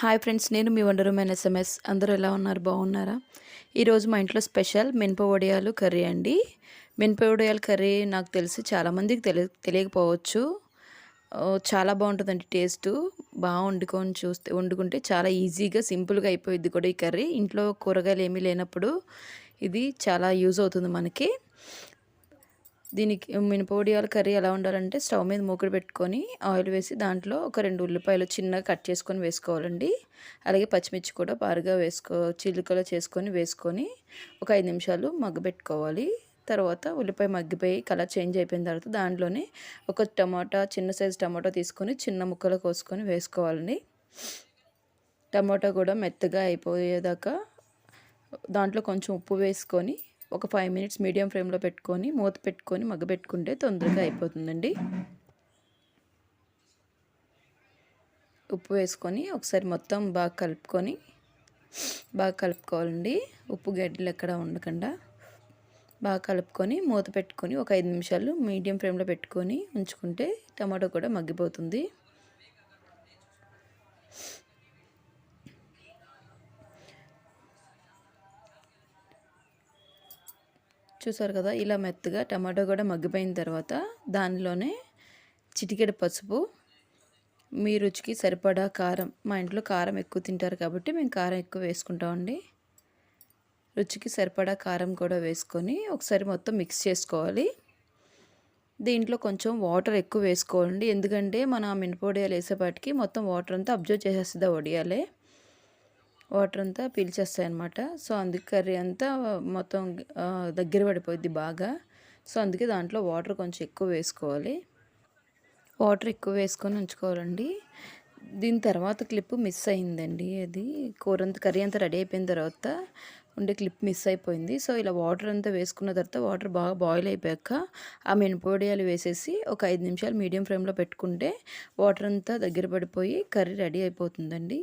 Hi friends, నేను మీ wonder women SMS. అందరూ ఎలా ఉన్నారు? బాగున్నారా? ఈరోజు మా ఇంట్లో స్పెషల్ మినప వడియాలు కర్రీ అండి. మినప వడియాల కర్రీ నాకు తెలిసి చాలామందికి తెలియకపోవచ్చు. చాలా బాగుంటుందండి టేస్టు. బాగా వండుకుంటే చాలా ఈజీగా సింపుల్గా అయిపోయిద్ది కూడా ఈ కర్రీ. ఇంట్లో కూరగాయలు ఏమీ లేనప్పుడు ఇది చాలా యూజ్ అవుతుంది మనకి. దీనికి మినపొడియాల కర్రీ ఎలా ఉండాలంటే, స్టవ్ మీద మూకుడు పెట్టుకొని ఆయిల్ వేసి దాంట్లో ఒక 2 ఉల్లిపాయలు చిన్నగా కట్ చేసుకొని వేసుకోవాలండి. అలాగే పచ్చిమిర్చి కూడా బారుగా చిలుకలో వేసుకొని ఒక 5 నిమిషాలు మగ్గబెట్టుకోవాలి. తర్వాత ఉల్లిపాయ మగ్గిపోయి కలర్ చేంజ్ అయిపోయిన తర్వాత దాంట్లోనే ఒక చిన్న సైజు టమాటా తీసుకొని చిన్న ముక్కలు కోసుకొని వేసుకోవాలండి. టమాటా కూడా మెత్తగా అయిపోయేదాకా దాంట్లో కొంచెం ఉప్పు వేసుకొని ఒక 5 మినిట్స్ మీడియం ఫ్లేమ్లో పెట్టుకొని మూత పెట్టుకొని మగ్గబెట్టుకుంటే తొందరగా అయిపోతుందండి. ఉప్పు వేసుకొని ఒకసారి మొత్తం బాగా కలుపుకోవాలండి. ఉప్పు గడ్డలు ఎక్కడ ఉండకుండా బాగా కలుపుకొని మూత పెట్టుకొని ఒక 5 నిమిషాలు మీడియం ఫ్లేమ్లో పెట్టుకొని ఉంచుకుంటే టమాటో కూడా మగ్గిపోతుంది. చూసారు కదా, ఇలా మెత్తగా టమాటో కూడా మగ్గిపోయిన తర్వాత దానిలోనే చిటికెడు పసుపు, మీ రుచికి సరిపడా కారం. మా ఇంట్లో కారం ఎక్కువ తింటారు కాబట్టి మేము కారం ఎక్కువ వేసుకుంటామండి. రుచికి సరిపడా కారం కూడా వేసుకొని ఒకసారి మొత్తం మిక్స్ చేసుకోవాలి. దీంట్లో కొంచెం వాటర్ ఎక్కువ వేసుకోవాలండి, ఎందుకంటే మన మినపొడియాలు వేసేపాటికి మొత్తం వాటర్ అంతా అబ్జర్వ్ చేసేస్తుంది ఆ వడియాలే. వాటర్ అంతా పీల్చేస్తాయి అన్నమాట. సో అందుకే కర్రీ అంతా మొత్తం దగ్గర పడిపోద్ది బాగా. సో అందుకే దాంట్లో వాటర్ కొంచెం ఎక్కువ వేసుకోవాలి. వాటర్ ఎక్కువ వేసుకొని ఉంచుకోవాలండి. దీని తర్వాత క్లిప్ మిస్ అయిందండి. అది కర్రీ అంతా రెడీ అయిపోయిన తర్వాత ఉండే క్లిప్ మిస్ అయిపోయింది. సో ఇలా వాటర్ అంతా వేసుకున్న తర్వాత వాటర్ బాగా బాయిల్ అయిపోయాక ఆ మినపొడియాలు వేసేసి ఒక 5 నిమిషాలు మీడియం ఫ్లేమ్లో పెట్టుకుంటే వాటర్ అంతా దగ్గర పడిపోయి కర్రీ రెడీ అయిపోతుందండి.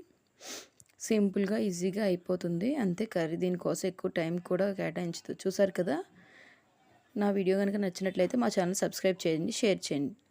సింపుల్గా ఈజీగా అయిపోతుంది అంతే కర్రీ. దీనికోసం ఎక్కువ టైం కూడా కేటాయించదు. చూసారు కదా, నా వీడియో కనుక నచ్చినట్లయితే మా ఛానల్ సబ్స్క్రైబ్ చేయండి, షేర్ చేయండి.